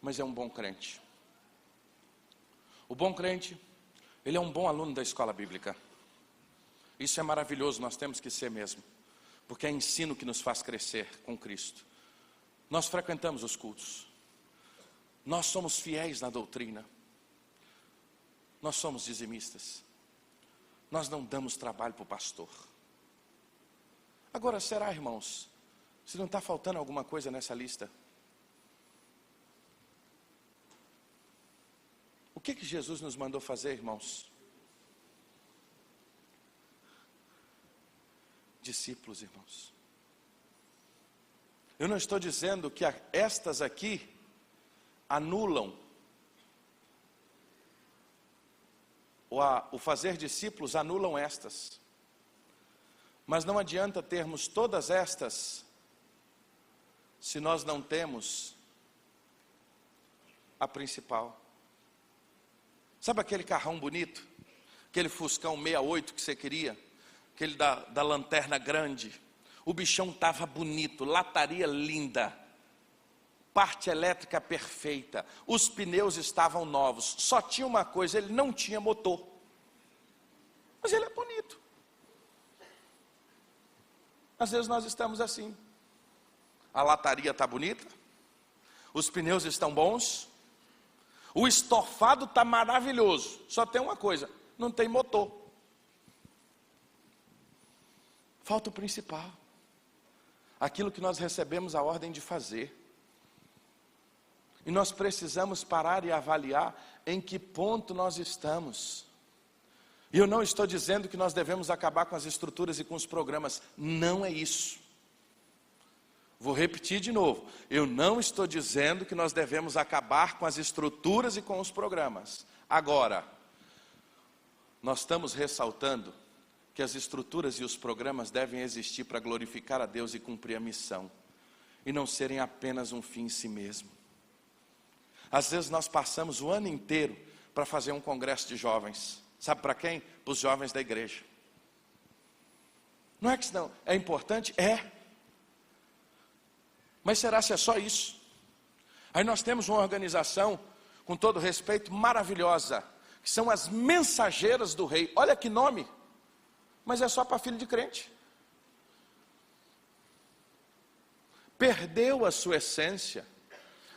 mas é um bom crente. O bom crente, ele é um bom aluno da escola bíblica. Isso é maravilhoso, nós temos que ser mesmo. Porque é ensino que nos faz crescer com Cristo. Nós frequentamos os cultos. Nós somos fiéis na doutrina. Nós somos dizimistas. Nós não damos trabalho para o pastor. Agora, será, irmãos, se não está faltando alguma coisa nessa lista? O que Jesus nos mandou fazer, irmãos? Discípulos, irmãos. Eu não estou dizendo que estas aqui anulam o fazer discípulos, anulam estas. Mas não adianta termos todas estas se nós não temos a principal. Sabe aquele carrão bonito? Aquele Fuscão 68 que você queria? Aquele da lanterna grande? O bichão estava bonito, lataria linda, parte elétrica perfeita, os pneus estavam novos, só tinha uma coisa, ele não tinha motor, mas ele é bonito. Às vezes nós estamos assim, a lataria está bonita, os pneus estão bons, o estofado está maravilhoso, só tem uma coisa, não tem motor, falta o principal. Aquilo que nós recebemos a ordem de fazer. E nós precisamos parar e avaliar em que ponto nós estamos. E eu não estou dizendo que nós devemos acabar com as estruturas e com os programas. Não é isso. Vou repetir de novo. Eu não estou dizendo que nós devemos acabar com as estruturas e com os programas. Agora, nós estamos ressaltando que as estruturas e os programas devem existir para glorificar a Deus e cumprir a missão, e não serem apenas um fim em si mesmo. Às vezes nós passamos o ano inteiro para fazer um congresso de jovens. Sabe para quem? Para os jovens da igreja. Não é que isso não é importante? É. Mas será se é só isso? Aí nós temos uma organização, com todo respeito, maravilhosa, que são as mensageiras do rei. Olha que nome! Mas é só para filho de crente. Perdeu a sua essência.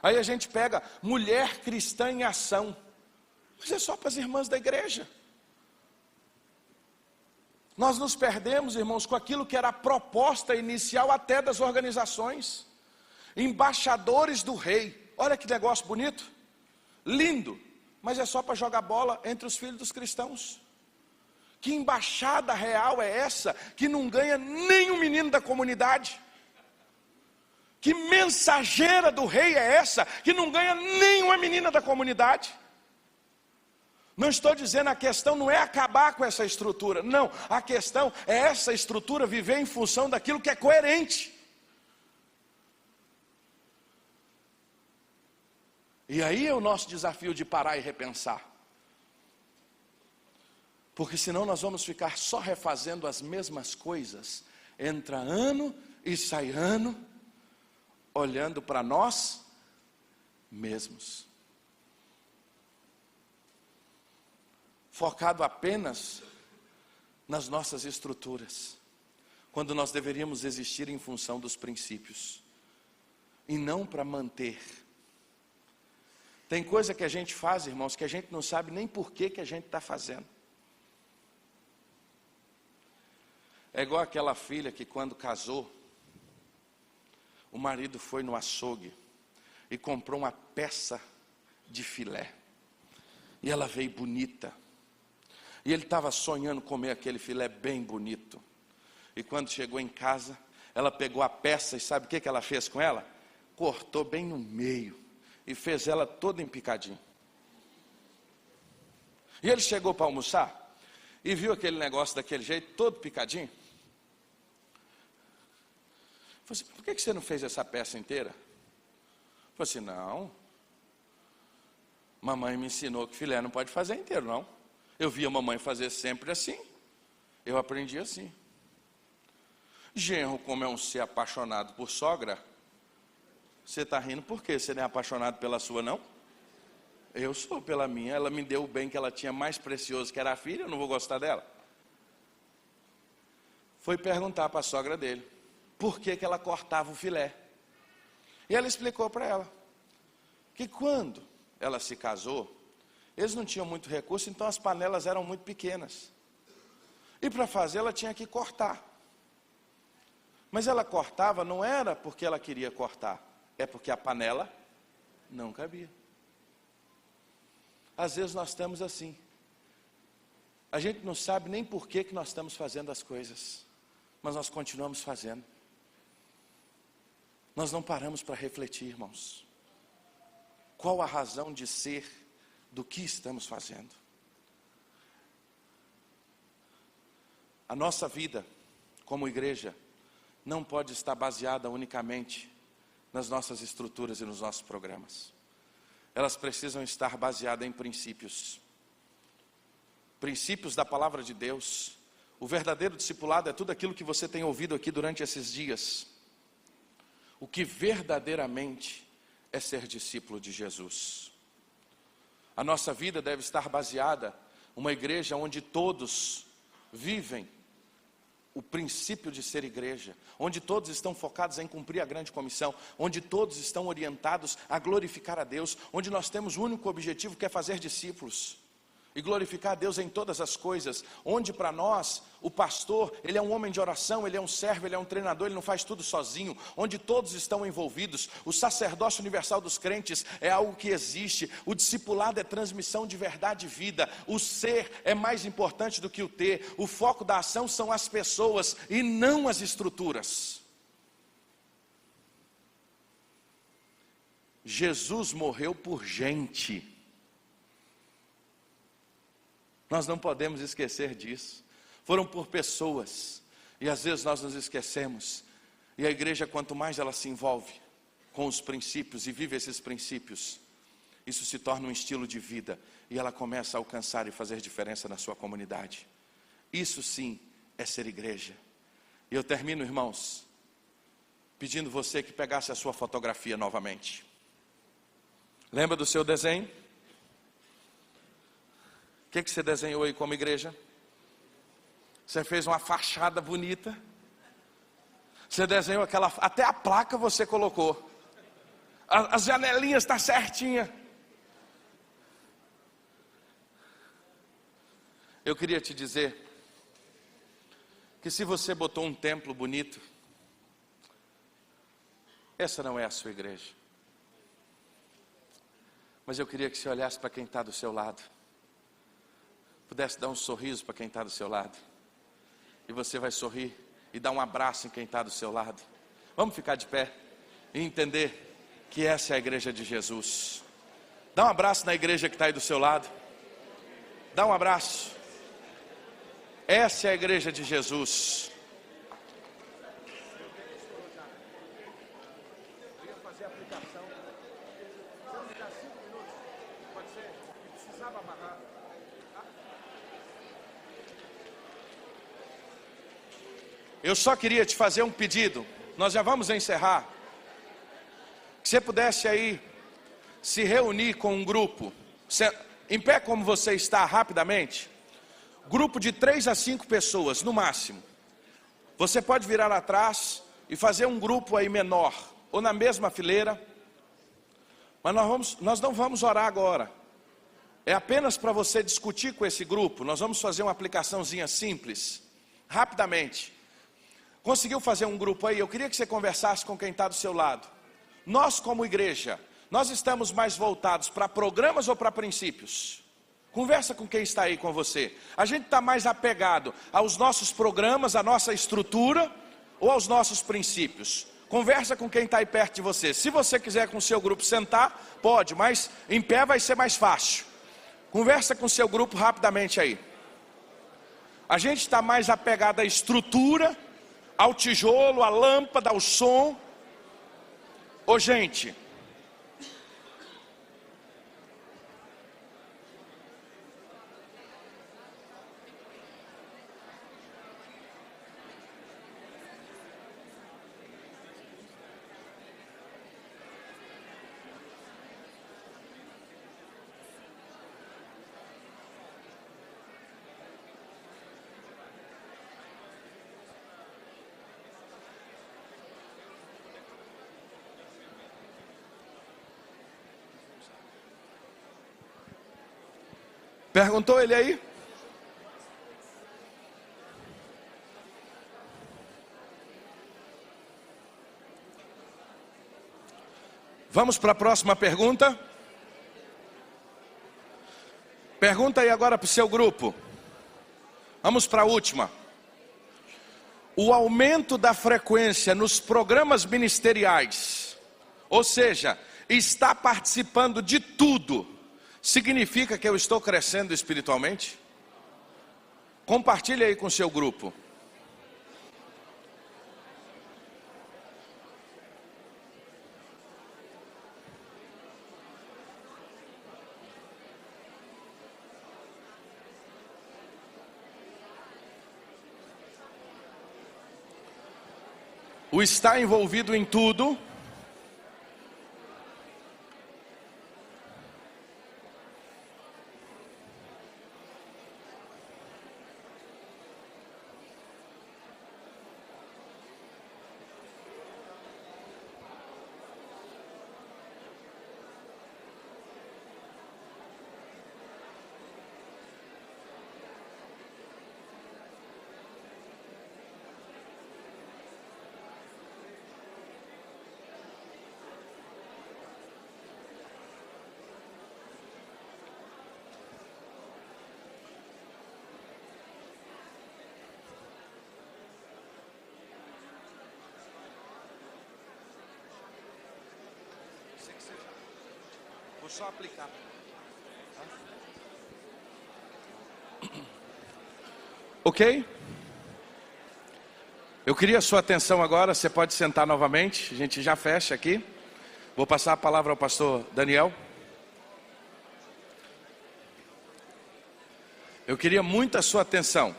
Aí a gente pega mulher cristã em ação, mas é só para as irmãs da igreja. Nós nos perdemos, irmãos, com aquilo que era a proposta inicial até das organizações. Embaixadores do rei. Olha que negócio bonito, lindo, mas é só para jogar bola entre os filhos dos cristãos. Que embaixada real é essa, que não ganha nenhum menino da comunidade? Que mensageira do rei é essa, que não ganha nenhuma menina da comunidade? Não estou dizendo, a questão não é acabar com essa estrutura, não, a questão é essa estrutura viver em função daquilo que é coerente. E aí é o nosso desafio de parar e repensar. Porque senão nós vamos ficar só refazendo as mesmas coisas, entra ano e sai ano, olhando para nós mesmos. Focado apenas nas nossas estruturas, quando nós deveríamos existir em função dos princípios, e não para manter. Tem coisa que a gente faz, irmãos, que a gente não sabe nem por que a gente está fazendo. É igual aquela filha que quando casou, o marido foi no açougue e comprou uma peça de filé. E ela veio bonita. E ele estava sonhando comer aquele filé bem bonito. E quando chegou em casa, ela pegou a peça e sabe o que ela fez com ela? Cortou bem no meio e fez ela toda em picadinho. E ele chegou para almoçar e viu aquele negócio daquele jeito, todo picadinho. Falei assim, por que você não fez essa peça inteira? Falei assim, não, mamãe me ensinou que filé não pode fazer inteiro, não. Eu via a mamãe fazer sempre assim, eu aprendi assim. Genro, como é um ser apaixonado por sogra, você está rindo por quê? Você não é apaixonado pela sua, não? Eu sou pela minha, ela me deu o bem que ela tinha mais precioso, que era a filha, eu não vou gostar dela? Foi perguntar para a sogra dele, por que ela cortava o filé? E ela explicou para ela, que quando ela se casou, eles não tinham muito recurso, então as panelas eram muito pequenas. E para fazer ela tinha que cortar. Mas ela cortava não era porque ela queria cortar, é porque a panela não cabia. Às vezes nós estamos assim. A gente não sabe nem por que nós estamos fazendo as coisas, mas nós continuamos fazendo. Nós não paramos para refletir, irmãos. Qual a razão de ser do que estamos fazendo? A nossa vida, como igreja, não pode estar baseada unicamente nas nossas estruturas e nos nossos programas. Elas precisam estar baseadas em princípios. Princípios da palavra de Deus. O verdadeiro discipulado é tudo aquilo que você tem ouvido aqui durante esses dias. O que verdadeiramente é ser discípulo de Jesus. A nossa vida deve estar baseada uma igreja onde todos vivem o princípio de ser igreja, onde todos estão focados em cumprir a grande comissão, onde todos estão orientados a glorificar a Deus, onde nós temos o único objetivo que é fazer discípulos e glorificar a Deus em todas as coisas, onde para nós, o pastor, ele é um homem de oração, ele é um servo, ele é um treinador, ele não faz tudo sozinho, onde todos estão envolvidos. O sacerdócio universal dos crentes é algo que existe, o discipulado é transmissão de verdade e vida, o ser é mais importante do que o ter, o foco da ação são as pessoas e não as estruturas. Jesus morreu por gente. Nós não podemos esquecer disso. Foram por pessoas. E às vezes nós nos esquecemos. E a igreja, quanto mais ela se envolve com os princípios e vive esses princípios, isso se torna um estilo de vida. E ela começa a alcançar e fazer diferença na sua comunidade. Isso sim é ser igreja. E eu termino, irmãos, pedindo você que pegasse a sua fotografia novamente. Lembra do seu desenho? O que você desenhou aí como igreja? Você fez uma fachada bonita. Você desenhou aquela... Até a placa você colocou. As janelinhas estão certinhas. Eu queria te dizer que se você botou um templo bonito, essa não é a sua igreja. Mas eu queria que você olhasse para quem está do seu lado. Pudesse dar um sorriso para quem está do seu lado. E você vai sorrir e dar um abraço em quem está do seu lado. Vamos ficar de pé e entender que essa é a igreja de Jesus. Dá um abraço na igreja que está aí do seu lado. Dá um abraço. Essa é a igreja de Jesus. Eu ia fazer a aplicação. Vamos me dar 5 minutos. Pode ser? Precisava amarrar. Eu só queria te fazer um pedido. Nós já vamos encerrar. Que você pudesse aí se reunir com um grupo, em pé como você está, rapidamente. Grupo de 3 a 5 pessoas, no máximo. Você pode virar atrás e fazer um grupo aí menor, ou na mesma fileira. Mas nós não vamos orar agora. É apenas para você discutir com esse grupo. Nós vamos fazer uma aplicaçãozinha simples, rapidamente. Conseguiu fazer um grupo aí? Eu queria que você conversasse com quem está do seu lado. Nós como igreja, nós estamos mais voltados para programas ou para princípios? Conversa com quem está aí com você. A gente está mais apegado aos nossos programas, à nossa estrutura ou aos nossos princípios? Conversa com quem está aí perto de você. Se você quiser com o seu grupo sentar, pode, mas em pé vai ser mais fácil. Conversa com o seu grupo rapidamente aí. A gente está mais apegado à estrutura, ao tijolo, à lâmpada, ao som. Ô gente, perguntou ele aí? Vamos para a próxima pergunta. Pergunta aí agora para o seu grupo. Vamos para a última. O aumento da frequência nos programas ministeriais, ou seja, está participando de tudo, significa que eu estou crescendo espiritualmente? Compartilhe aí com o seu grupo. O estar envolvido em tudo vou só aplicar. Ok? Eu queria a sua atenção agora, você pode sentar novamente, a gente já fecha aqui. Vou passar a palavra ao pastor Daniel. Eu queria muito a sua atenção.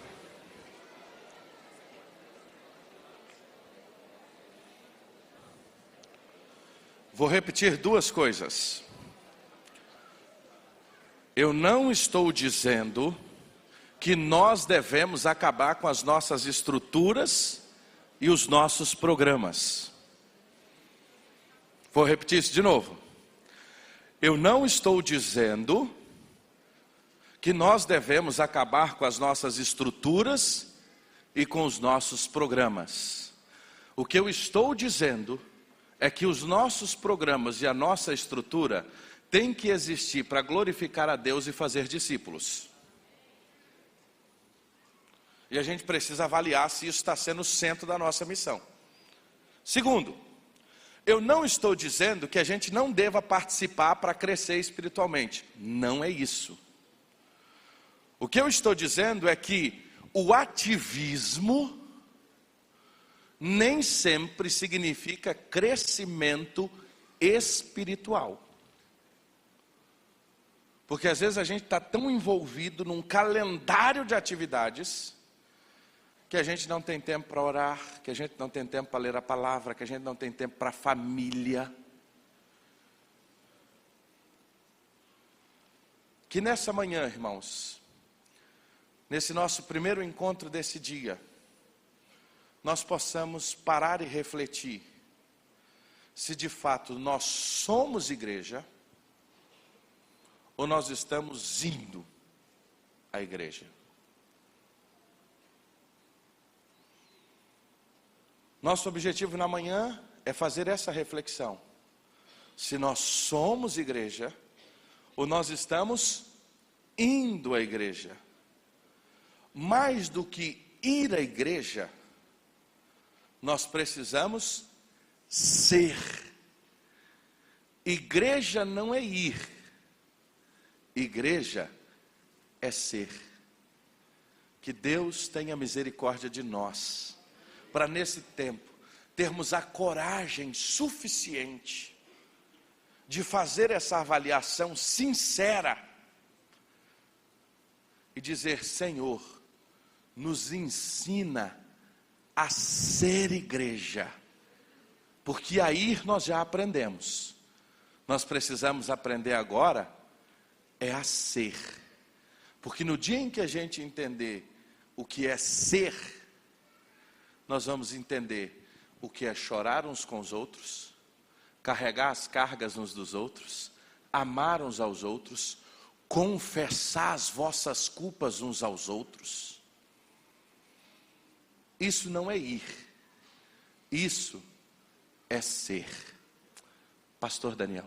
Vou repetir duas coisas. Eu não estou dizendo que nós devemos acabar com as nossas estruturas e os nossos programas. Vou repetir isso de novo. Eu não estou dizendo que nós devemos acabar com as nossas estruturas e com os nossos programas. O que eu estou dizendo é que os nossos programas e a nossa estrutura têm que existir para glorificar a Deus e fazer discípulos. E a gente precisa avaliar se isso está sendo o centro da nossa missão. Segundo, eu não estou dizendo que a gente não deva participar para crescer espiritualmente. Não é isso. O que eu estou dizendo é que o ativismo nem sempre significa crescimento espiritual. Porque às vezes a gente está tão envolvido num calendário de atividades que a gente não tem tempo para orar, que a gente não tem tempo para ler a palavra, que a gente não tem tempo para a família. Que nessa manhã, irmãos, nesse nosso primeiro encontro desse dia, nós possamos parar e refletir se de fato nós somos igreja ou nós estamos indo à igreja. Nosso objetivo na manhã é fazer essa reflexão. Se nós somos igreja ou nós estamos indo à igreja. Mais do que ir à igreja, nós precisamos ser. Igreja não é ir. Igreja é ser. Que Deus tenha misericórdia de nós, para nesse tempo termos a coragem suficiente de fazer essa avaliação sincera e dizer: Senhor, nos ensina a ser igreja, porque a ir nós já aprendemos, nós precisamos aprender agora a ser, porque no dia em que a gente entender o que é ser, nós vamos entender o que é chorar uns com os outros, carregar as cargas uns dos outros, amar uns aos outros, confessar as vossas culpas uns aos outros. Isso não é ir, isso é ser. Pastor Daniel.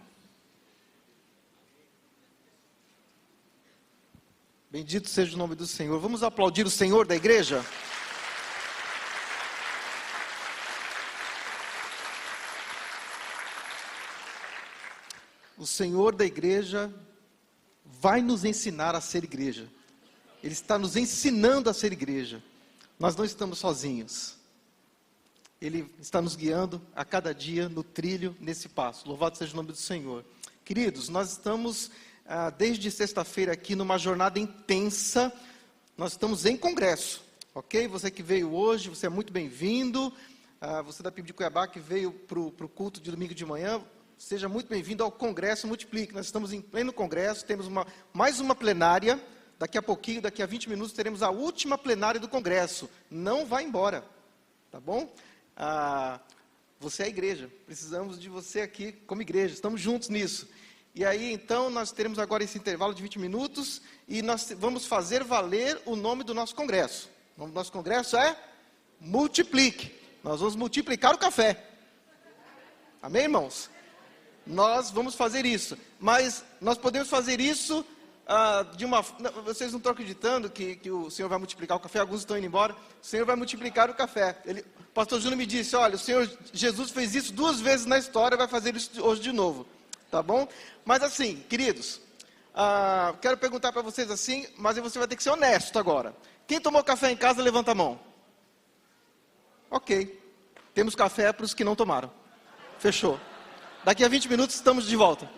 Bendito seja o nome do Senhor. Vamos aplaudir o Senhor da igreja? O Senhor da igreja vai nos ensinar a ser igreja. Ele está nos ensinando a ser igreja. Nós não estamos sozinhos. Ele está nos guiando a cada dia no trilho, nesse passo. Louvado seja o nome do Senhor. Queridos, nós estamos desde sexta-feira aqui numa jornada intensa. Nós estamos em congresso, ok? Você que veio hoje, você é muito bem-vindo. Você da PIB de Cuiabá que veio para o culto de domingo de manhã, seja muito bem-vindo ao Congresso Multiplique. Nós estamos em pleno congresso, temos mais uma plenária. Daqui a pouquinho, daqui a 20 minutos, teremos a última plenária do Congresso. Não vá embora, tá bom? Você é a igreja, precisamos de você aqui como igreja, estamos juntos nisso. E aí, então, nós teremos agora esse intervalo de 20 minutos e nós vamos fazer valer o nome do nosso congresso. O nome do nosso congresso é Multiplique. Nós vamos multiplicar o café. Amém, irmãos? Nós vamos fazer isso, mas nós podemos fazer isso vocês não estão acreditando que o Senhor vai multiplicar o café, alguns estão indo embora. O Senhor vai multiplicar o café. O pastor Júnior me disse, olha, o Senhor Jesus fez isso 2 vezes na história, vai fazer isso hoje de novo, tá bom? Mas assim, queridos, quero perguntar para vocês assim, mas você vai ter que ser honesto agora. Quem tomou café em casa, levanta a mão. Ok, temos café para os que não tomaram. Fechou. Daqui a 20 minutos estamos de volta.